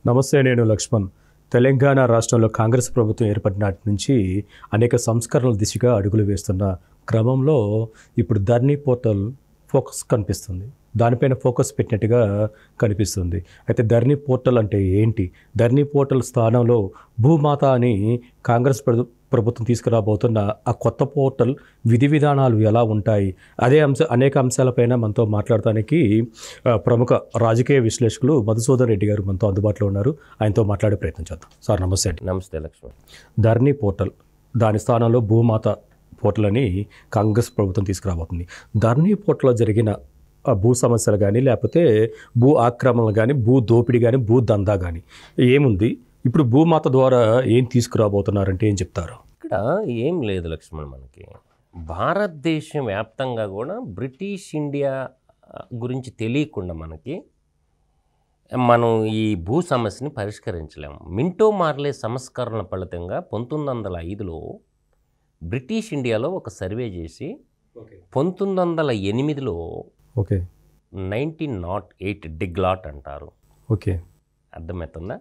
నమస్తే, నేను లక్ష్మణ్. తెలంగాణ రాష్ట్రంలో కాంగ్రెస్ ప్రభుత్వం ఏర్పడినాటి నుంచి అనేక సంస్కరణల దిశగా అడుగులు వేస్తున్న క్రమంలో ఇప్పుడు ధర్నీ పోర్టల్ ఫోకస్ కనిపిస్తుంది. దానిపైన ఫోకస్ పెట్టినట్టుగా కనిపిస్తుంది. అయితే ధర్నీ పోర్టల్ అంటే ఏంటి? ధర్నీ పోర్టల్ స్థానంలో భూమాత అని కాంగ్రెస్ ప్రభుత్వం తీసుకురాబోతున్న ఆ కొత్త పోర్టల్ విధి విధానాలు ఎలా ఉంటాయి? అనేక అంశాలపైన మనతో మాట్లాడటానికి ప్రముఖ రాజకీయ విశ్లేషకులు మధుసూదన్ రెడ్డి గారు మనతో అందుబాటులో ఉన్నారు. ఆయనతో మాట్లాడే ప్రయత్నం చేద్దాం. సార్ నమస్తే అండి. నమస్తే లక్ష్మణ్. ధర్నీ పోర్టల్, దాని స్థానంలో భూమాత పోర్టల్ అని కాంగ్రెస్ ప్రభుత్వం తీసుకురాబోతుంది. ధర్నీ పోర్టల్లో జరిగిన భూ సమస్యలు కానీ, లేకపోతే భూ ఆక్రమణలు కానీ, భూ దోపిడీ కానీ, భూ దందా కానీ ఏముంది? ఇప్పుడు భూమాత ద్వారా ఏం తీసుకురాబోతున్నారంటే ఏం చెప్తారు? ఇక్కడ ఏం లేదు లక్ష్మణ్, మనకి భారతదేశం వ్యాప్తంగా కూడా బ్రిటిష్ ఇండియా గురించి తెలియకుండా మనం ఈ భూ సమస్యని పరిష్కరించలేము. మింటో మార్లే సంస్కరణ ఫలితంగా 1905లో బ్రిటిష్ ఇండియాలో ఒక సర్వే చేసి 1908లో 1908 డిగ్లాట్ అంటారు. ఓకే, అర్థమవుతుందా?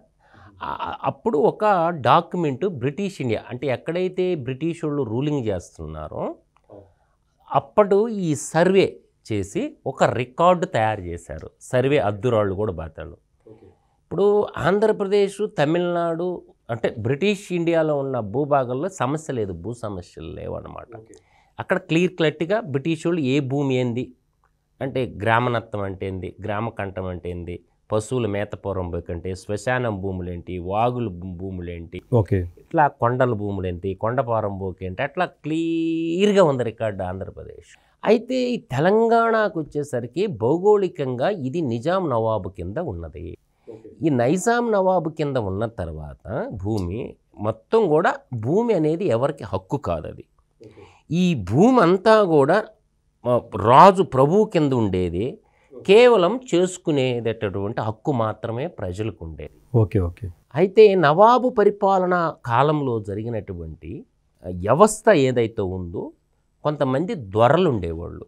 అప్పుడు ఒక డాక్యుమెంట్ బ్రిటిష్ ఇండియా అంటే ఎక్కడైతే బ్రిటిష్ వాళ్ళు రూలింగ్ చేస్తున్నారో అప్పుడు ఈ సర్వే చేసి ఒక రికార్డు తయారు చేశారు. సర్వే అద్దురాళ్ళు కూడా బాతాళ్ళు. ఇప్పుడు ఆంధ్రప్రదేశ్, తమిళనాడు అంటే బ్రిటిష్ ఇండియాలో ఉన్న భూభాగంలో సమస్య లేదు, భూ సమస్యలు లేవన్నమాట. అక్కడ క్లియర్ కట్గా బ్రిటిష్ వాళ్ళు ఏ భూమి ఏంది అంటే గ్రామనత్తం అంటే ఏంది, గ్రామకంఠం అంటే ఏంది, పశువుల మేతపురం కంటే శ్మశానం భూములేంటి, వాగుల భూములేంటి, ఇట్లా కొండల భూములేంటి, కొండపారం భూకేంటి, అట్లా క్లియర్గా ఉంది రికార్డు ఆంధ్రప్రదేశ్. అయితే ఈ తెలంగాణకు వచ్చేసరికి భౌగోళికంగా ఇది నిజాం నవాబు కింద ఉన్నది. ఈ నైజాం నవాబు కింద ఉన్న తర్వాత భూమి మొత్తం కూడా భూమి అనేది ఎవరికి హక్కు కాదు. అది ఈ భూమి అంతా కూడా రాజు ప్రభువు కింద ఉండేది. కేవలం చేసుకునేటటువంటి హక్కు మాత్రమే ప్రజలకు ఉండేది. ఓకే. అయితే నవాబు పరిపాలన కాలంలో జరిగినటువంటి వ్యవస్థ ఏదైతే ఉందో కొంతమంది దొరలు ఉండేవాళ్ళు.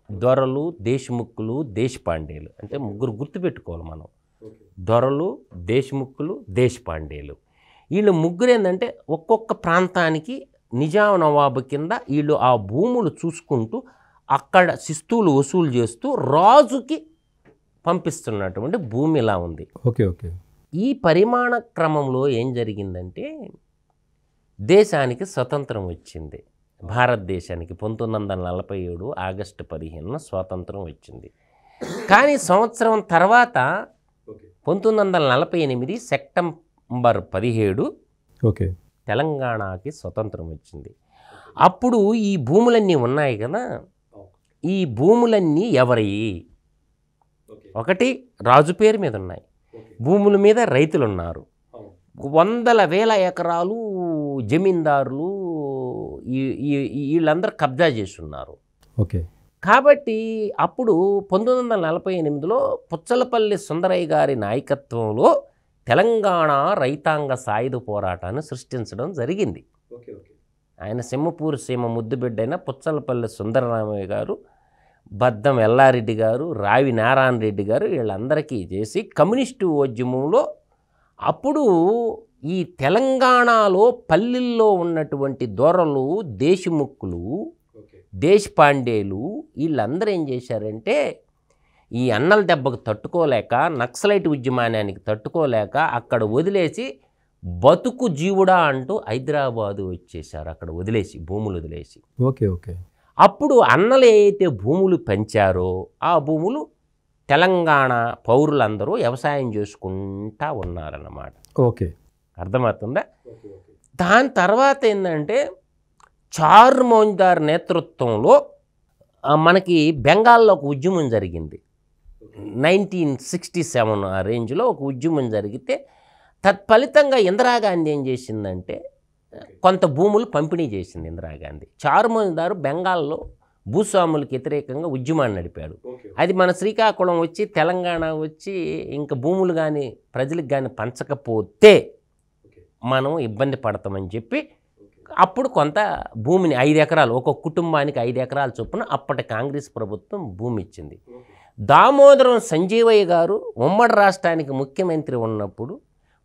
దొరలు, దేశముక్కులు, దేశపాండేలు అంటే ముగ్గురు గుర్తుపెట్టుకోవాలి మనం. దొరలు, దేశముక్కులు, దేశపాండేలు. వీళ్ళు ముగ్గురు ఏంటంటే ఒక్కొక్క ప్రాంతానికి నిజాం నవాబు కింద వీళ్ళు ఆ భూములు చూసుకుంటూ అక్కడ శిస్తువులు వసూలు చేస్తూ రాజుకి పంపిస్తున్నటువంటి భూమి ఇలా ఉంది. ఓకే. ఈ పరిమాణ క్రమంలో ఏం జరిగిందంటే దేశానికి స్వతంత్రం వచ్చింది. భారతదేశానికి 1947 ఆగస్టు 15 స్వాతంత్రం వచ్చింది. కానీ సంవత్సరం తర్వాత 1948 సెప్టెంబర్ 17 తెలంగాణకి స్వతంత్రం వచ్చింది. అప్పుడు ఈ భూములన్నీ ఉన్నాయి కదా, ఈ భూములన్నీ ఎవరి? ఒకటి రాజు పేరు మీద ఉన్నాయి, భూముల మీద రైతులు ఉన్నారు, వందల వేల ఎకరాలు జమీందారులు వీళ్ళందరూ కబ్జా చేస్తున్నారు. కాబట్టి అప్పుడు 1948లో పుచ్చలపల్లి సుందరయ్య గారి నాయకత్వంలో తెలంగాణ రైతాంగ సాయుధ పోరాటాన్ని సృష్టించడం జరిగింది. ఆయన సింహపూర్ సీమ ముద్దుబిడ్డైన పుచ్చలపల్లి సుందరరామయ్య గారు, బద్దం ఎల్లారెడ్డి గారు, రావి నారాయణ రెడ్డి గారు వీళ్ళందరికీ చేసి కమ్యూనిస్టు ఉద్యమంలో అప్పుడు ఈ తెలంగాణలో పల్లెల్లో ఉన్నటువంటి దొరలు, దేశముక్కులు, దేశపాండేలు వీళ్ళందరూ ఏం చేశారంటే ఈ అన్నల దెబ్బకు తట్టుకోలేక, నక్సలైట్ ఉద్యమానానికి తట్టుకోలేక అక్కడ వదిలేసి బతుకు జీవుడా అంటూ హైదరాబాదు వచ్చేసారు. అక్కడ వదిలేసి భూములు వదిలేసి. ఓకే. అప్పుడు అన్నలు ఏదైతే భూములు పెంచారో ఆ భూములు తెలంగాణ పౌరులందరూ వ్యవసాయం చేసుకుంటా ఉన్నారన్నమాట. ఓకే, అర్థమవుతుందా? దాని తర్వాత ఏంటంటే చార్ మౌందార్ నేతృత్వంలో మనకి బెంగాల్లో ఒక ఉద్యమం జరిగింది. 1967 ఆ రేంజ్లో ఒక ఉద్యమం జరిగితే తత్ఫలితంగా ఇందిరాగాంధీ ఏం చేసిందంటే కొంత భూములు పంపిణీ చేసింది ఇందిరాగాంధీ. చార్ మౌందార్ బెంగాల్లో భూస్వాములకు వ్యతిరేకంగా ఉద్యమాన్ని నడిపాడు. అది మన శ్రీకాకుళం వచ్చి తెలంగాణ వచ్చి ఇంకా భూములు కానీ ప్రజలకు కానీ పంచకపోతే మనం ఇబ్బంది పడతామని చెప్పి అప్పుడు కొంత భూమిని 5 ఎకరాలు ఒక్కొక్క కుటుంబానికి 5 ఎకరాల చొప్పున అప్పటి కాంగ్రెస్ ప్రభుత్వం భూమి ఇచ్చింది. దామోదరం సంజీవయ్య గారు ఉమ్మడి రాష్ట్రానికి ముఖ్యమంత్రి ఉన్నప్పుడు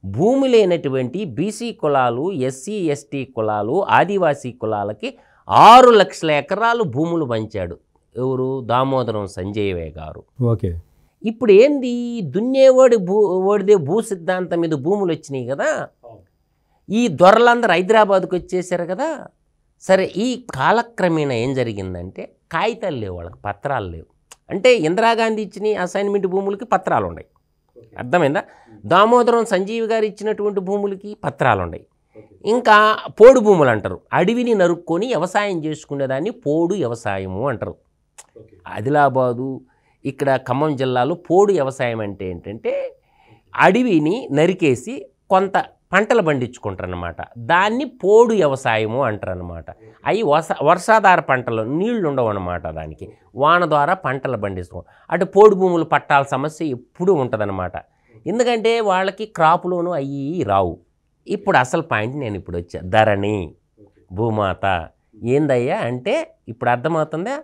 భూమి లేనటువంటి బీసీ కులాలు, ఎస్సీ ఎస్టీ కులాలు, ఆదివాసీ కులాలకి 6 లక్షల ఎకరాలు భూములు పంచాడు. ఎవరు? దామోదరం సంజయ్ గారు. ఓకే. ఇప్పుడు ఏంది, ఓడిదే భూ సిద్ధాంతం మీద భూములు వచ్చినాయి కదా, ఈ దొరలందరూ హైదరాబాద్కి వచ్చేసారు కదా. సరే, ఈ కాలక్రమేణా ఏం జరిగిందంటే కాగితాలు లేవు, వాళ్ళకి పత్రాలు లేవు. అంటే ఇందిరాగాంధీ ఇచ్చిన అసైన్మెంట్ భూములకి పత్రాలు ఉన్నాయి, అర్థమైందా? దామోదరం సంజీవ్ గారు ఇచ్చినటువంటి భూములకి పత్రాలు ఉన్నాయి. ఇంకా పోడు భూములు అంటారు, అడవిని నరుక్కొని వ్యవసాయం చేసుకునేదాన్ని పోడు వ్యవసాయము అంటారు. ఆదిలాబాదు, ఇక్కడ ఖమ్మం జిల్లాలో పోడు వ్యవసాయం అంటే ఏంటంటే అడవిని నరికేసి కొంత పంటలు పండించుకుంటారు అన్నమాట. దాన్ని పోడు వ్యవసాయము అంటారు అన్నమాట. అవి వర్షాధార పంటలు, నీళ్లు ఉండవు అన్నమాట, దానికి వాన ద్వారా పంటలు పండిస్తాం. అటు పోడు భూములు పట్టాల సమస్య ఎప్పుడూ ఉంటుందన్నమాట. ఎందుకంటే వాళ్ళకి క్రాపులోను అవి రావు. ఇప్పుడు అసలు పాయింట్ నేను ఇప్పుడు వచ్చా, ధరణి భూమాత ఏందయ్యా అంటే ఇప్పుడు అర్థమవుతుందా?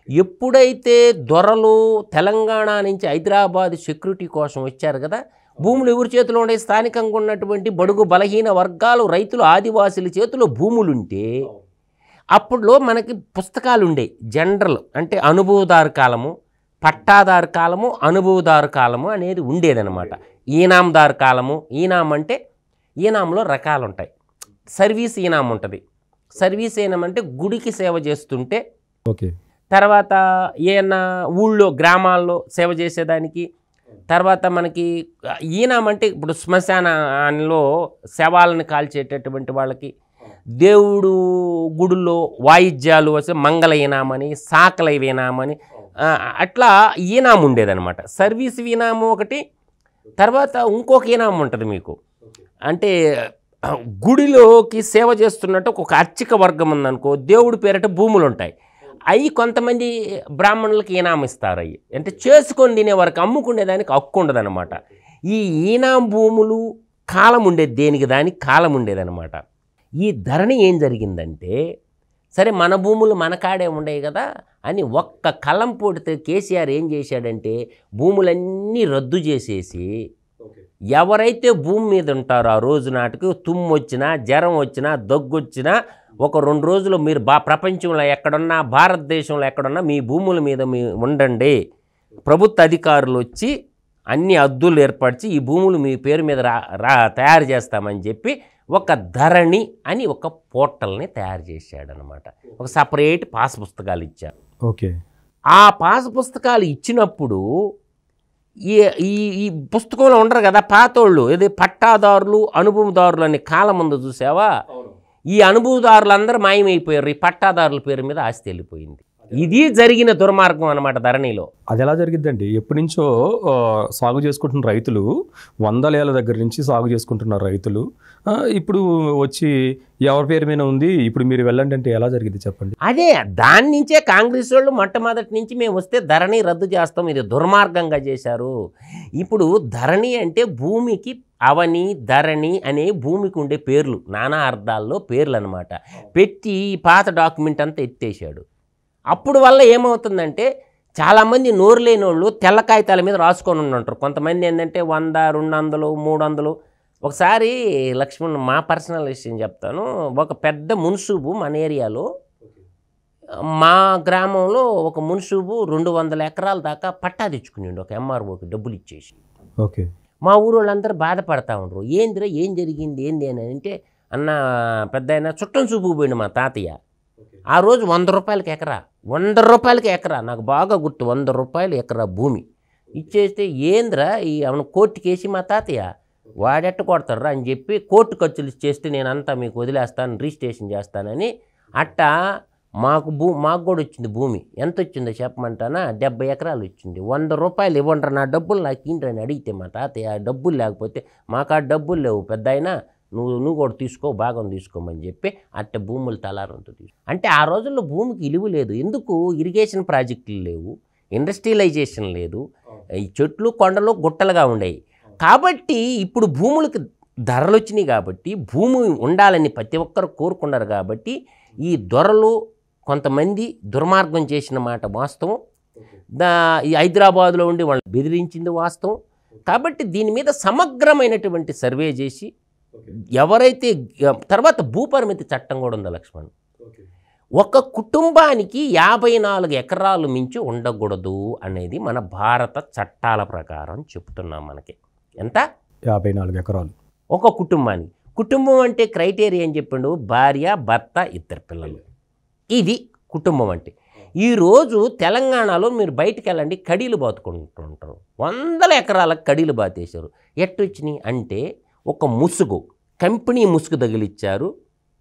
ఎప్పుడైతే దొరలు తెలంగాణ నుంచి హైదరాబాద్ సెక్యూరిటీ కోసం వచ్చారు కదా, భూములు ఎవరి చేతిలో ఉండే? స్థానికంగా ఉన్నటువంటి బడుగు బలహీన వర్గాలు, రైతులు, ఆదివాసుల చేతిలో భూములుంటే అప్పుడులో మనకి పుస్తకాలు ఉండే జనరల్, అంటే అనుభవదారు కాలము, పట్టాదారు కాలము, అనుభవదారు కాలము అనేది ఉండేదన్నమాట. ఈనాందారు కాలము, ఈనాం అంటే ఈనాంలో రకాలు ఉంటాయి. సర్వీస్ ఈనాం ఉంటుంది. సర్వీస్ ఈనాం అంటే గుడికి సేవ చేస్తుంటే, ఓకే, తర్వాత ఏమన్నా ఊళ్ళో గ్రామాల్లో సేవ చేసేదానికి, తర్వాత మనకి ఈనాం అంటే ఇప్పుడు శ్మశానంలో శవాలను కాల్చేటటువంటి వాళ్ళకి, దేవుడు గుడుల్లో వాయిద్యాలు వస్తే మంగళ ఈనామని, సాకల ఈనామని, అట్లా ఈనాం ఉండేదన్నమాట. సర్వీస్ ఈనాము ఒకటి, తర్వాత ఇంకొక ఈనాం ఉంటుంది మీకు, అంటే గుడిలోకి సేవ చేస్తున్నట్టు ఒక అర్చక వర్గం ఉందనుకో, దేవుడి పేరట భూములు ఉంటాయి. అవి కొంతమంది బ్రాహ్మణులకి ఈనాం ఇస్తారు. అవి అంటే చేసుకొని తినే వరకు, అమ్ముకునేదానికి హక్కు ఉండదన్నమాట. ఈ ఈనాం భూములు కాలం ఉండేది, దేనికి దానికి కాలం ఉండేదన్నమాట. ఈ ధరణి ఏం జరిగిందంటే, సరే మన భూములు మన కాడే ఉండేవి కదా అని ఒక్క కలం పొడితే కేసీఆర్ ఏం చేశాడంటే భూములన్నీ రద్దు చేసేసి, ఎవరైతే భూమి మీద ఉంటారో ఆ రోజు నాటికి తుమ్ము వచ్చినా, జ్వరం వచ్చినా, దగ్గు వచ్చినా, ఒక 2 రోజులు మీరు ప్రపంచంలో ఎక్కడున్నా, భారతదేశంలో ఎక్కడున్నా మీ భూముల మీద ఉండండి, ప్రభుత్వ అధికారులు వచ్చి అన్ని హద్దులు ఏర్పరిచి ఈ భూములు మీ పేరు మీద తయారు చేస్తామని చెప్పి ఒక ధరణి అని ఒక పోర్టల్ని తయారు చేశాడనమాట. ఒక సపరేట్ పాస్ పుస్తకాలు ఇచ్చారు. ఓకే. ఆ పాస్ పుస్తకాలు ఇచ్చినప్పుడు ఈ పుస్తకంలో ఉండరు కదా పాతోళ్ళు, ఇది పట్టాదారులు, అనుభవదారులు అనే కాలం ముందు చూసావా? ఈ అనుభవదారులందరూ మాయమైపోయారు, ఈ పట్టాదారుల పేరు మీద ఆస్తి వెళ్ళిపోయింది. ఇది జరిగిన దుర్మార్గం అన్నమాట ధరణిలో. అది ఎలా జరిగిద్దండి? ఎప్పటి నుంచో సాగు చేసుకుంటున్న రైతులు, 100 ఏళ్ళ దగ్గర నుంచి సాగు చేసుకుంటున్న రైతులు ఇప్పుడు వచ్చి ఎవరి పేరు మీద ఉంది, ఇప్పుడు మీరు వెళ్ళండి అంటే ఎలా జరిగింది చెప్పండి? అదే దాని నుంచే కాంగ్రెస్ వాళ్ళు మొట్టమొదటి నుంచి మేము వస్తే ధరణి రద్దు చేస్తాం, ఇది దుర్మార్గంగా చేశారు. ఇప్పుడు ధరణి అంటే భూమికి అవని, ధరణి అనే భూమికి ఉండే పేర్లు, నానా అర్థాల్లో పేర్లు అనమాట. పెట్టి పాత డాక్యుమెంట్ అంతా ఎత్తేసాడు. అప్పుడు వల్ల ఏమవుతుందంటే చాలామంది నోరు లేని వాళ్ళు తెల్ల కాగితాల మీద రాసుకొని ఉంటారు. కొంతమంది ఏంటంటే 100, 200, 300. ఒకసారి లక్ష్మణ్, మా పర్సనల్ విషయం చెప్తాను. ఒక పెద్ద మున్సూబు మన ఏరియాలో, మా గ్రామంలో ఒక మున్సూబు 200 ఎకరాల దాకా పట్టా తెచ్చుకునేండు ఒక ఎంఆర్ఓకి డబ్బులు ఇచ్చేసి. ఓకే. మా ఊరు వాళ్ళందరూ బాధపడతా ఉండరు. ఏందిరా ఏం జరిగింది ఏంది అని అంటే, అన్న పెద్ద అయినా చుట్టం చూపుకు పోయిండు మా తాతయ్య. ఆ రోజు 100 రూపాయలకి ఎకరా, 100 రూపాయలకి ఎకరా, నాకు బాగా గుర్తు, 100 రూపాయలు ఎకరా భూమి ఇచ్చేస్తే, ఏంద్రా ఈ అవును కోర్టుకి వేసి మా తాతయ్య వాడెట్ట కొడతారా అని చెప్పి కోర్టు ఖర్చులు ఇచ్చేస్తే నేనంతా మీకు వదిలేస్తాను, రిజిస్ట్రేషన్ చేస్తానని అట్టా మాకు కూడా వచ్చింది భూమి. ఎంత వచ్చిందో చెప్పమంటానా? 70 ఎకరాలు వచ్చింది. 100 రూపాయలు ఇవ్వండి నా డబ్బులు నాకు ఇంట్రని అడిగితే మా తాతయ్య డబ్బులు లేకపోతే మాకు ఆ డబ్బులు లేవు పెద్ద అయినా, నువ్వు కూడా తీసుకో, భాగం తీసుకోమని చెప్పి అట్ట భూములు తలారంతో తీసుకో. అంటే ఆ రోజుల్లో భూమికి విలువ లేదు. ఎందుకు? ఇరిగేషన్ ప్రాజెక్టులు లేవు, ఇండస్ట్రియలైజేషన్ లేదు, ఈ చెట్లు కొండలు గుట్టలుగా ఉండేవి. కాబట్టి ఇప్పుడు భూములకు ధరలు వచ్చినాయి కాబట్టి భూమి ఉండాలని ప్రతి ఒక్కరు కోరుకున్నారు. కాబట్టి ఈ దొరలు కొంతమంది దుర్మార్గం చేసిన మాట వాస్తవం. ఈ హైదరాబాద్లో ఉండి వాళ్ళు బెదిరించింది వాస్తవం. కాబట్టి దీని మీద సమగ్రమైనటువంటి సర్వే చేసి ఎవరైతే తర్వాత భూపరిమితి చట్టం కూడా ఉంది లక్ష్మణ్. ఒక కుటుంబానికి 54 ఎకరాలు మించి ఉండకూడదు అనేది మన భారత చట్టాల ప్రకారం చెప్తున్నాం. మనకి ఎంత? 54 ఎకరాలు ఒక కుటుంబానికి. కుటుంబం అంటే క్రైటీరియా ఏం చెప్పిండు? భార్య, భర్త, 2 పిల్లలు. ఇది కుటుంబం అంటే. ఈరోజు తెలంగాణలో మీరు బయటికి వెళ్ళండి, కడీలు బాతుకుంటుంటారు. 100 ఎకరాలకు కడీలు బాతేశారు. ఎట్టొచ్చినాయి అంటే ఒక ముసుగు, కంపెనీ ముసుగు తగిలిచ్చారు,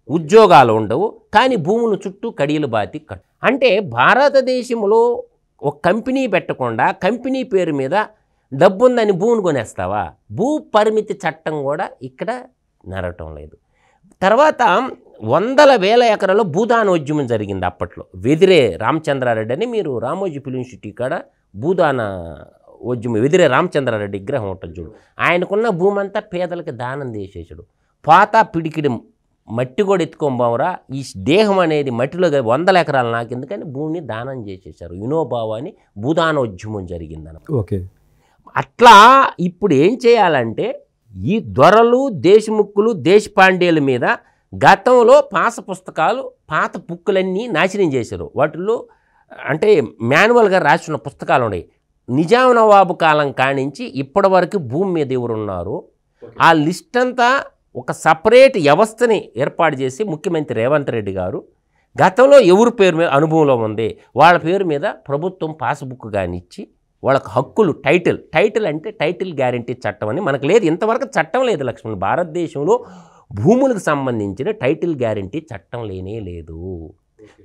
ఉద్యోగాలు ఉండవు, కానీ భూముల చుట్టూ కడీలు బాతి అంటే భారతదేశంలో ఒక కంపెనీ పెట్టకుండా కంపెనీ పేరు మీద డబ్బు ఉందని భూమిని కొనేస్తావా? భూ పరిమితి చట్టం కూడా ఇక్కడ నడవటం లేదు. తర్వాత 100,000 ఎకరాల్లో భూదానోద్యమం జరిగింది అప్పట్లో. వెదిరే రామచంద్రారెడ్డి అని, మీరు రామోజీ ఫిలిం సిటీ కాడ భూదాన ఉద్యమం, వెదిరే రామచంద్రారెడ్డి విగ్రహం ఉంటుంది చూడు, ఆయనకున్న భూమి అంతా పేదలకు దానం చేసేసాడు. పాత పిడికిడి మట్టి కూడా ఎత్తుకోబావురా, ఈ దేహం అనేది మట్టిలో 100 ఎకరాలు నాకు ఎందుకని భూమిని దానం చేసేసారు. వినోబావు అని భూదానోద్యమం జరిగిందని. ఓకే. అట్లా ఇప్పుడు ఏం చేయాలంటే ఈ దొరలు, దేశముక్కులు, దేశపాండేల మీద గతంలో పాత పుస్తకాలు, పాత బుక్కులన్నీ నాశనం చేశారు. వాటిల్లో అంటే మాన్యువల్గా రాసిన పుస్తకాలు ఉన్నాయి. నిజాం నవాబు కాలం కానించి ఇప్పటి వరకు భూమి మీద ఎవరున్నారు ఆ లిస్ట్ అంతా ఒక సపరేట్ వ్యవస్థని ఏర్పాటు చేసి ముఖ్యమంత్రి రేవంత్ రెడ్డి గారు గతంలో ఎవరి పేరు మీద అనుభవంలో ఉంది వాళ్ళ పేరు మీద ప్రభుత్వం పాస్బుక్ కానిచ్చి వాళ్ళకి హక్కులు, టైటిల్ అంటే టైటిల్ గ్యారంటీ చట్టం అని మనకు లేదు. ఇంతవరకు చట్టం లేదు లక్ష్మణ్. భారతదేశంలో భూములకు సంబంధించిన టైటిల్ గ్యారంటీ చట్టం లేనే లేదు.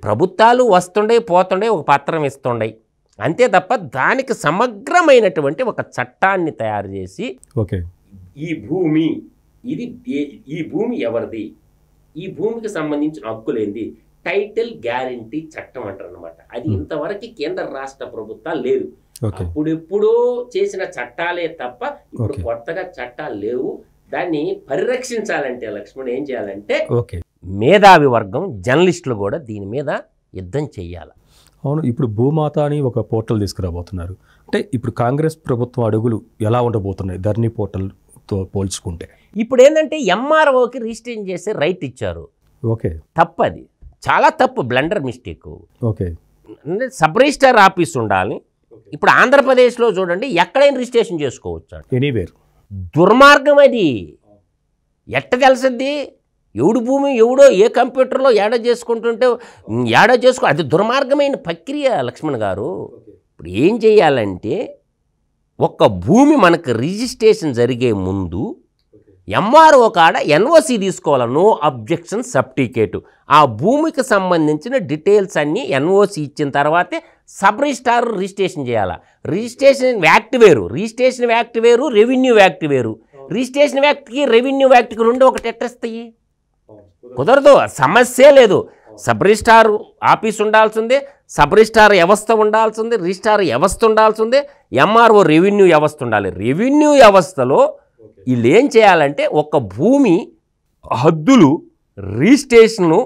ప్రభుత్వాలు వస్తుండే పోతుండే ఒక పత్రం ఇస్తుండే అంతే తప్ప దానికి సమగ్రమైనటువంటి ఒక చట్టాన్ని తయారు చేసి ఓకే ఈ భూమి ఇది, ఈ భూమి ఎవరిది, ఈ భూమికి సంబంధించిన హక్కులేంది, టైటిల్ గ్యారంటీ చట్టం అంటారు అనమాట. అది ఇంతవరకు కేంద్ర రాష్ట్ర ప్రభుత్వాలు లేదు. అప్పుడెప్పుడో చేసిన చట్టాలే తప్ప ఇప్పుడు కొత్తగా చట్టాలు లేవు. దాన్ని పరిరక్షించాలంటే లక్ష్మణ్ ఏం చేయాలంటే మేధావి వర్గం, జర్నలిస్టులు కూడా దీని మీద యుద్ధం చెయ్యాలి. అవును. ఇప్పుడు భూమాత అని ఒక పోర్టల్ తీసుకురాబోతున్నారు. అంటే ఇప్పుడు కాంగ్రెస్ ప్రభుత్వం అడుగులు ఎలా ఉండబోతున్నాయి ధరణి పోర్టల్తో పోల్చుకుంటే? ఇప్పుడు ఏంటంటే ఎంఆర్ఓకి రిజిస్ట్రేషన్ చేసే రైట్ ఇచ్చారు. ఓకే. తప్పు, అది చాలా తప్పు, blunder mistake. Okay. Sub registrar office ఉండాలి. ఇప్పుడు ఆంధ్రప్రదేశ్లో చూడండి ఎక్కడైనా రిజిస్ట్రేషన్ చేసుకోవచ్చు, ఎనీవేర్. దుర్మార్గం అది. ఎట్ట తెలుసుద్ది ఎవడు భూమి ఎవడో ఏ కంప్యూటర్లో ఏడా చేసుకుంటుంటే ఏడా చేసుకో, అది దుర్మార్గమైన ప్రక్రియ లక్ష్మణ్ గారు. ఇప్పుడు ఏం చేయాలంటే ఒక్క భూమి మనకు రిజిస్ట్రేషన్ జరిగే ముందు ఎంఆర్ఓ కాడ ఎన్ఓసి తీసుకోవాలి, నో అబ్జెక్షన్ సర్టిఫికేట్. ఆ భూమికి సంబంధించిన డీటెయిల్స్ అన్నీ ఎన్ఓసి ఇచ్చిన తర్వాతే సబ్ రిజిస్ట్రార్ రిజిస్ట్రేషన్ చేయాలి. రిజిస్ట్రేషన్ యాక్ట్ వేరు, రిజిస్ట్రేషన్ యాక్ట్ వేరు, రెవెన్యూ యాక్ట్ వేరు. రిజిస్ట్రేషన్ యాక్ట్కి రెవెన్యూ యాక్ట్కి రెండు ఒకటి ఎట్టేస్తాయి, కుదరదు. సమస్యే లేదు. సబ్ రిజిస్ట్రార్ ఆఫీస్ ఉండాల్సిందే, సబ్ రిజిస్ట్రార్ వ్యవస్థ ఉండాల్సిందే, రిజిస్ట్రార్ వ్యవస్థ ఉండాల్సిందే, ఎంఆర్ఓ రెవెన్యూ వ్యవస్థ ఉండాలి. రెవెన్యూ వ్యవస్థలో వీళ్ళు ఏం చేయాలంటే ఒక భూమి హద్దులు రిజిస్ట్రేషను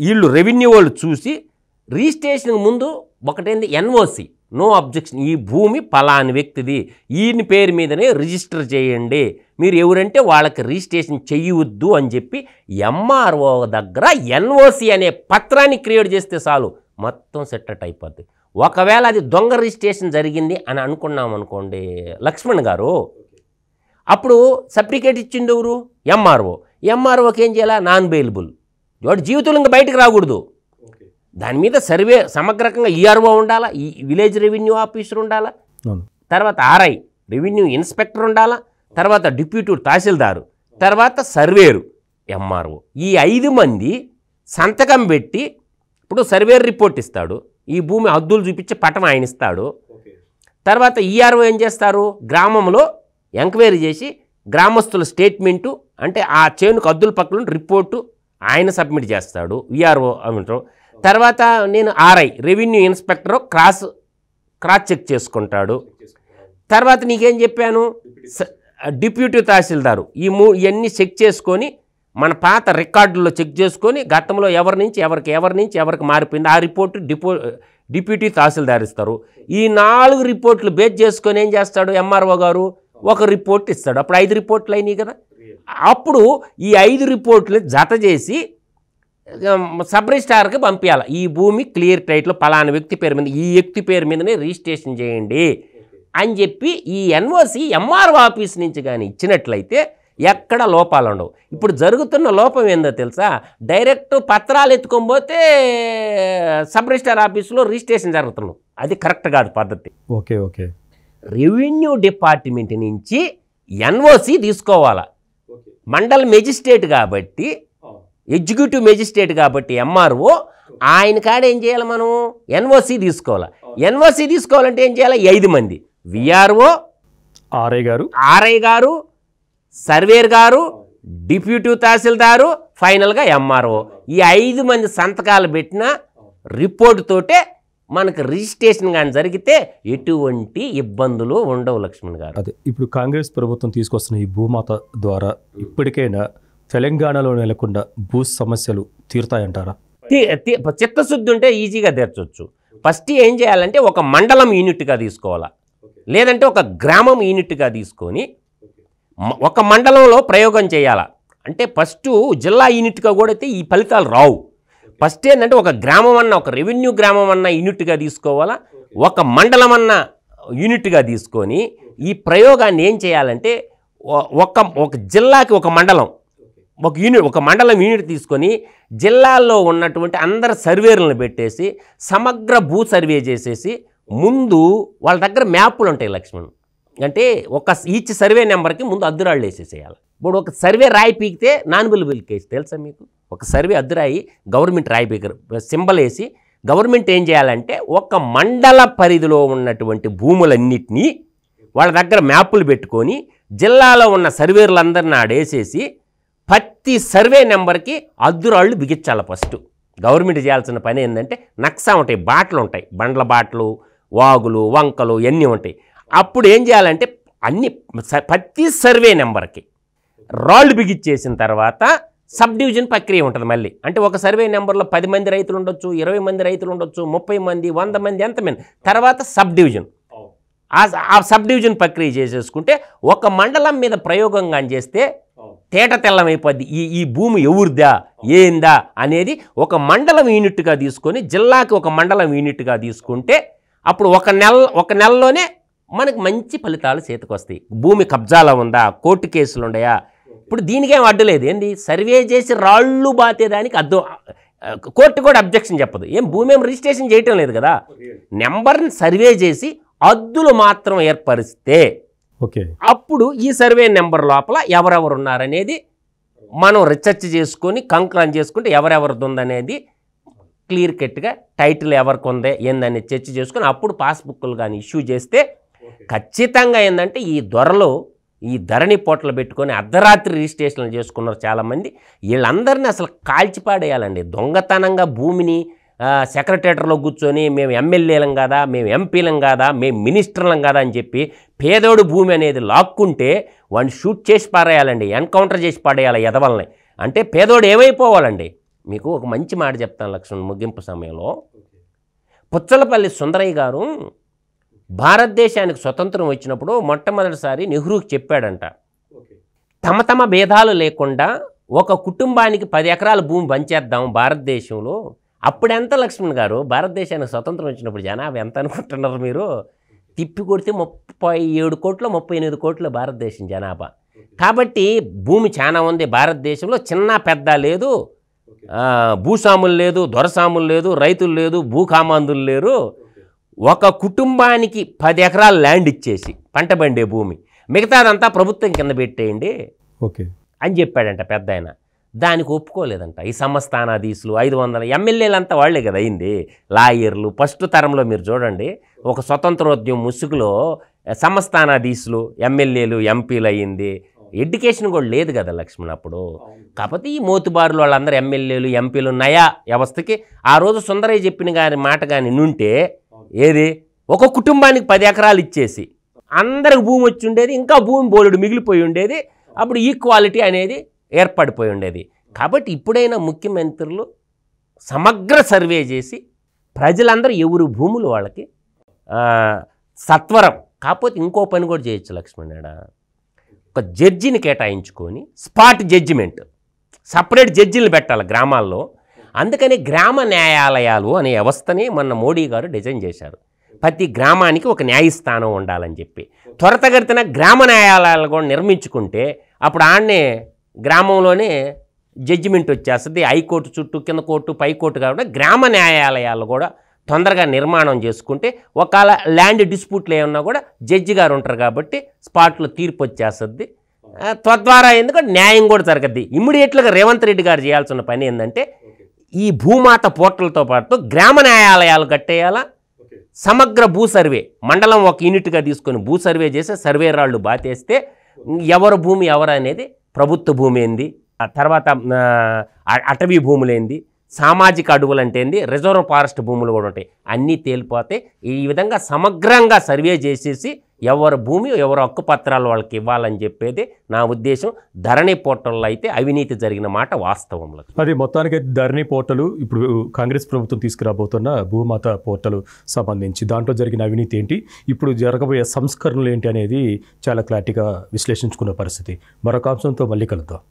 వీళ్ళు రెవెన్యూ వాళ్ళు చూసి రిజిస్ట్రేషన్ ముందు ఒకటేంది ఎన్ఓసి, నో అబ్జెక్షన్, ఈ భూమి పలాని వ్యక్తిది, ఈయన పేరు మీదనే రిజిస్టర్ చేయండి, మీరు ఎవరంటే వాళ్ళకి రిజిస్ట్రేషన్ చెయ్యవద్దు అని చెప్పి ఎంఆర్ఓ దగ్గర ఎన్ఓసి అనే పత్రాన్ని క్రియేట్ చేస్తే చాలు, మొత్తం సెట్ అయిపోద్ది. ఒకవేళ అది దొంగ రిజిస్ట్రేషన్ జరిగింది అని అనుకున్నాం అనుకోండి లక్ష్మణ్ గారు, అప్పుడు సర్టిఫికేట్ ఇచ్చింది ఎవరు? ఎంఆర్ఓ. ఎంఆర్ఓకి ఏం చేయాలా? నాన్ బెయిలబుల్, వాడు జీవితంలో ఇంకా బయటకు రాకూడదు. దాని మీద సర్వే సమగ్రంగా ఈఆర్ఓ ఉండాలా, ఈ విలేజ్ రెవెన్యూ ఆఫీసర్ ఉండాలా, తర్వాత ఆర్ఐ రెవెన్యూ ఇన్స్పెక్టర్ ఉండాలా, తర్వాత డిప్యూటీ తహసీల్దారు, తర్వాత సర్వేరు, ఎంఆర్ఓ. ఈ 5 మంది సంతకం పెట్టి ఇప్పుడు సర్వేర్ రిపోర్ట్ ఇస్తాడు, ఈ భూమి హద్దులు చూపించి పటం ఆయన ఇస్తాడు. తర్వాత ఈఆర్ఓ ఏం చేస్తారు? గ్రామంలో ఎంక్వైరీ చేసి గ్రామస్తుల స్టేట్మెంటు అంటే ఆ చేనుకు హద్దుల పక్కన రిపోర్టు ఆయన సబ్మిట్ చేస్తాడు, ఈఆర్ఓ అంటారు. తర్వాత నేను RI revenue inspector cross check చేసుకుంటాడు. తర్వాత నీకేం చెప్పాను? డిప్యూటీ తహసీల్దారు ఇవన్నీ చెక్ చేసుకొని మన పాత రికార్డుల్లో చెక్ చేసుకొని గతంలో ఎవరి నుంచి ఎవరికి మారిపోయింది ఆ రిపోర్టు డిప్యూటీ తహసీల్దార్ ఇస్తారు. ఈ 4 రిపోర్ట్లు బేస్ చేసుకొని ఏం చేస్తాడు ఎంఆర్ఓ గారు? ఒక రిపోర్ట్ ఇస్తాడు. అప్పుడు 5 రిపోర్ట్లు అయినాయి కదా. అప్పుడు ఈ 5 రిపోర్ట్లు జత చేసి సబ్ రిజిస్ట్రార్కి పంపించాలి. ఈ భూమి క్లియర్ టైటిల్ పలానా వ్యక్తి పేరు మీద, ఈ వ్యక్తి పేరు మీదనే రిజిస్ట్రేషన్ చేయండి అని చెప్పి ఈ ఎన్ఓసి ఎంఆర్ఓ ఆఫీస్ నుంచి కానీ ఇచ్చినట్లయితే ఎక్కడ లోపాలు ఉండవు. ఇప్పుడు జరుగుతున్న లోపం ఏందో తెలుసా, డైరెక్ట్ పత్రాలు ఎత్తుకొని పోతే సబ్ రిజిస్ట్రార్ ఆఫీసులో రిజిస్ట్రేషన్ జరుగుతున్నాం. అది కరెక్ట్ కాదు పద్ధతి. Okay okay. రెవెన్యూ డిపార్ట్మెంట్ నుంచి ఎన్ఓసి తీసుకోవాలా. మండల్ మెజిస్ట్రేట్ కాబట్టి, ఎగ్జిక్యూటివ్ మెజిస్ట్రేట్ కాబట్టి ఎంఆర్ఓ, ఆయన కాడ ఏం చేయాలి, మనం ఎన్ఓసి తీసుకోవాలి. ఎన్ఓసి తీసుకోవాలంటే ఏం చేయాలి, 5 మంది విఆర్ఓ, ఆర్ఐ గారు, సర్వేర్ గారు, డిప్యూటీ తహసీల్దారు, ఫైనల్గా ఎంఆర్ఓ. ఈ 5 మంది సంతకాలు పెట్టిన రిపోర్ట్ తోటే మనకు రిజిస్ట్రేషన్ కానీ జరిగితే ఎటువంటి ఇబ్బందులు ఉండవు లక్ష్మణ్ గారు. అదే ఇప్పుడు కాంగ్రెస్ ప్రభుత్వం తీసుకొస్తున్న ఈ భూమాత ద్వారా ఇప్పటికైనా తెలంగాణలో నెలకొన్న భూ సమస్యలు తీరుతాయంటారా? చిత్తశుద్ధి ఉంటే ఈజీగా తీర్చొచ్చు. ఫస్ట్ ఏం చేయాలంటే ఒక మండలం యూనిట్గా తీసుకోవాలా, లేదంటే ఒక గ్రామం యూనిట్గా తీసుకొని ఒక మండలంలో ప్రయోగం చేయాలా. అంటే ఫస్ట్ జిల్లా యూనిట్గా కూడా అయితే ఈ ఫలితాలు రావు. ఫస్ట్ ఏంటంటే ఒక గ్రామం అన్న, ఒక రెవెన్యూ గ్రామం అన్న యూనిట్గా తీసుకోవాలా, ఒక మండలం అన్న యూనిట్గా తీసుకొని ఈ ప్రయోగాన్ని ఏం చేయాలంటే ఒక జిల్లాకి ఒక మండలం, ఒక మండలం యూనిట్ తీసుకొని జిల్లాల్లో ఉన్నటువంటి అందరు సర్వేలను పెట్టేసి సమగ్ర భూ సర్వే చేసేసి ముందు వాళ్ళ దగ్గర మ్యాపులు ఉంటాయి లక్ష్మణ్. అంటే ఈచ్ సర్వే నెంబర్కి ముందు అద్దురాళ్ళు వేసేసేయాలి. ఇప్పుడు ఒక సర్వే రాయి పీకితే నాన్ విలుబుల్ కేసు తెలుసా మీకు? ఒక సర్వే అద్దురాయి గవర్నమెంట్ రాయి పీకరు, సింబల్ వేసి గవర్నమెంట్ ఏం చేయాలంటే ఒక మండల పరిధిలో ఉన్నటువంటి భూములన్నిటినీ వాళ్ళ దగ్గర మ్యాపులు పెట్టుకొని జిల్లాలో ఉన్న సర్వేర్లందరినీ ఆడేసేసి ప్రతి సర్వే నెంబర్కి అద్దురాళ్ళు బిగించాలి. ఫస్ట్ గవర్నమెంట్ చేయాల్సిన పని ఏంటంటే నక్సా ఉంటాయి, బాటలు ఉంటాయి, బండ్ల బాటలు, వాగులు, వంకలు ఇవన్నీ ఉంటాయి. అప్పుడు ఏం చేయాలంటే ప్రతి సర్వే నెంబర్కి రాళ్ళు బిగించేసిన తర్వాత సబ్ డివిజన్ ప్రక్రియ ఉంటుంది మళ్ళీ. అంటే ఒక సర్వే నెంబర్లో 10 మంది రైతులు ఉండొచ్చు, 20 మంది రైతులు ఉండొచ్చు, 30 మంది, 100 మంది, ఎంతమంది, తర్వాత సబ్ డివిజన్. ఆ సబ్ డివిజన్ ప్రక్రియ చేసేసుకుంటే ఒక మండలం మీద ప్రయోగంగా చేస్తే తేట తెల్లమైపోద్ది. ఈ భూమి ఎవరిదా ఏందా అనేది ఒక మండలం యూనిట్గా తీసుకొని జిల్లాకి ఒక మండలం యూనిట్గా తీసుకుంటే అప్పుడు ఒక నెలలోనే మనకు మంచి ఫలితాలు చేతికి వస్తాయి. భూమి కబ్జాలో ఉందా, కోర్టు కేసులు ఉన్నాయా, ఇప్పుడు దీనికేం అడ్డులేదు. ఏంది, సర్వే చేసి రాళ్ళు బాతేదానికి కోర్టు కూడా అబ్జెక్షన్ చెప్పదు. భూమి ఏం రిజిస్ట్రేషన్ చేయటం లేదు కదా, నెంబర్ని సర్వే చేసి అద్దులు మాత్రం ఏర్పరిస్తే అప్పుడు ఈ సర్వే నెంబర్ లోపల ఎవరెవరు ఉన్నారనేది మనం రీసెర్చ్ చేసుకొని కంక్లూజన్ చేసుకుంటే ఎవరెవరిది ఉందనేది క్లియర్ కట్గా టైటిల్ ఎవరికి ఉందే ఏందనేది చర్చ చేసుకొని అప్పుడు పాస్బుక్లు కానీ ఇష్యూ చేస్తే ఖచ్చితంగా ఏంటంటే ఈ దొరలు ఈ ధరణి పోటలు పెట్టుకొని అర్ధరాత్రి రిజిస్ట్రేషన్లు చేసుకున్నారు చాలామంది. వీళ్ళందరినీ అసలు కాల్చిపాడేయాలండి. దొంగతనంగా భూమిని సెక్రటరీలో కూర్చొని మేము ఎమ్మెల్యేలం కాదా, మేము ఎంపీలం కాదా, మేము మినిస్టర్లం కాదా అని చెప్పి పేదోడు భూమి అనేది లాక్కుంటే వాడిని షూట్ చేసి పారేయాలండి, ఎన్కౌంటర్ చేసి పాడేయాలి ఎదవల్ని. అంటే పేదోడు ఏమైపోవాలండి. మీకు ఒక మంచి మాట చెప్తాను లక్ష్మణ్ ముగింపు సమయంలో. పుచ్చలపల్లి సుందరయ్య గారు భారతదేశానికి స్వతంత్రం వచ్చినప్పుడు మొట్టమొదటిసారి నెహ్రూకి చెప్పాడంట, తమ భేదాలు లేకుండా ఒక కుటుంబానికి 10 ఎకరాల భూమి పంచేద్దాం భారతదేశంలో. అప్పుడు ఎంత లక్ష్మణ్ గారు, భారతదేశానికి స్వతంత్రం వచ్చినప్పుడు జనాభా ఎంత అనుకుంటున్నారు మీరు? తిప్పి కొడితే 37 కోట్లు 38 కోట్ల భారతదేశం జనాభా. కాబట్టి భూమి చాలా ఉంది భారతదేశంలో, చిన్న పెద్ద లేదు, భూస్వాములు లేదు, దొరసాములు లేదు, రైతులు లేదు, భూకామాందులు లేరు. ఒక కుటుంబానికి 10 ఎకరాల ల్యాండ్ ఇచ్చేసి పంట పండే భూమి, మిగతాదంతా ప్రభుత్వం కింద పెట్టేయండి అని చెప్పాడంట పెద్ద ఆయన. దానికి ఒప్పుకోలేదంట ఈ సమస్థానాధీశులు, 500 ఎమ్మెల్యేలంతా వాళ్లే కదా అయింది, లాయర్లు. ఫస్ట్ తరంలో మీరు చూడండి, ఒక స్వతంత్రోద్యమం ముసుగులో సమస్థానాధీశులు, ఎమ్మెల్యేలు, ఎంపీలు అయ్యింది. ఎడ్యుకేషన్ కూడా లేదు కదా లక్ష్మణ్ అప్పుడు. కాకపోతే ఈ మోతుబారులు వాళ్ళందరూ ఎమ్మెల్యేలు, ఎంపీలు నయా వ్యవస్థకి ఆ రోజు సుందరయ్య చెప్పిన గారి మాట కానీ నుంటే ఏది, ఒక కుటుంబానికి 10 ఎకరాలు ఇచ్చేసి అందరికి భూమి వచ్చి ఉండేది, ఇంకా భూమి బోలుడు మిగిలిపోయి ఉండేది. అప్పుడు ఈక్వాలిటీ అనేది ఏర్పడిపోయి ఉండేది. కాబట్టి ఇప్పుడైనా ముఖ్యమంత్రులు సమగ్ర సర్వే చేసి ప్రజలందరూ ఎవరు భూములు వాళ్ళకి సత్వరం కాకపోతే ఇంకో పని కూడా చేయొచ్చు లక్ష్మణ్. ఒక జడ్జిని కేటాయించుకొని స్పాట్ జడ్జిమెంట్, సపరేట్ జడ్జిలు పెట్టాలి గ్రామాల్లో. అందుకని గ్రామ న్యాయాలయాలు అనే వ్యవస్థని మొన్న మోడీ గారు డిజైన్ చేశారు. ప్రతి గ్రామానికి ఒక న్యాయస్థానం ఉండాలని చెప్పి త్వరితగతిన గ్రామ న్యాయాలయాలు కూడా నిర్మించుకుంటే అప్పుడు ఆడనే గ్రామంలోనే జడ్జిమెంట్ వచ్చేస్తుంది. హైకోర్టు చుట్టూ కింద కోర్టు పై కోర్టు కాకుండా గ్రామ న్యాయాలయాలు కూడా తొందరగా నిర్మాణం చేసుకుంటే ఒకవేళ ల్యాండ్ డిస్ప్యూట్లు ఏమన్నా కూడా జడ్జి గారు ఉంటారు కాబట్టి స్పాట్లో తీర్పు వచ్చేస్తుంది. తద్వారా ఎందుకంటే న్యాయం కూడా జరగద్ది. ఇమ్మీడియట్గా రేవంత్ రెడ్డి గారు చేయాల్సిన పని ఏంటంటే ఈ భూమాత పోర్టల్తో పాటు గ్రామ న్యాయాలయాలు కట్టేయాలా, సమగ్ర భూ సర్వే మండలం ఒక యూనిట్గా తీసుకొని భూ సర్వే చేసి సర్వే రాళ్ళు బాతేస్తే ఎవరి భూమి ఎవరు అనేది, ప్రభుత్వ భూమి ఏంది, తర్వాత అటవీ భూములు ఏంది, సామాజిక అడవులు అంటే ఏంది, రిజర్వ్ ఫారెస్ట్ భూములు కూడా ఉంటాయి, అన్నీ తేలిపోతే ఈ విధంగా సమగ్రంగా సర్వే చేసేసి ఎవరి భూమి ఎవరు హక్కు పత్రాలు వాళ్ళకి ఇవ్వాలని చెప్పేది నా ఉద్దేశం. ధరణి పోర్టల్లో అయితే అవినీతి జరిగిన మాట వాస్తవంలో. అది మొత్తానికి ధరణి పోర్టలు ఇప్పుడు కాంగ్రెస్ ప్రభుత్వం తీసుకురాబోతున్న భూమాత పోర్టలు సంబంధించి దాంట్లో జరిగిన అవినీతి ఏంటి, ఇప్పుడు జరగబోయే సంస్కరణలు ఏంటి అనేది చాలా క్లారిటీగా విశ్లేషించుకున్న పరిస్థితి. మరొక అంశంతో మళ్ళీ కలుద్దాం.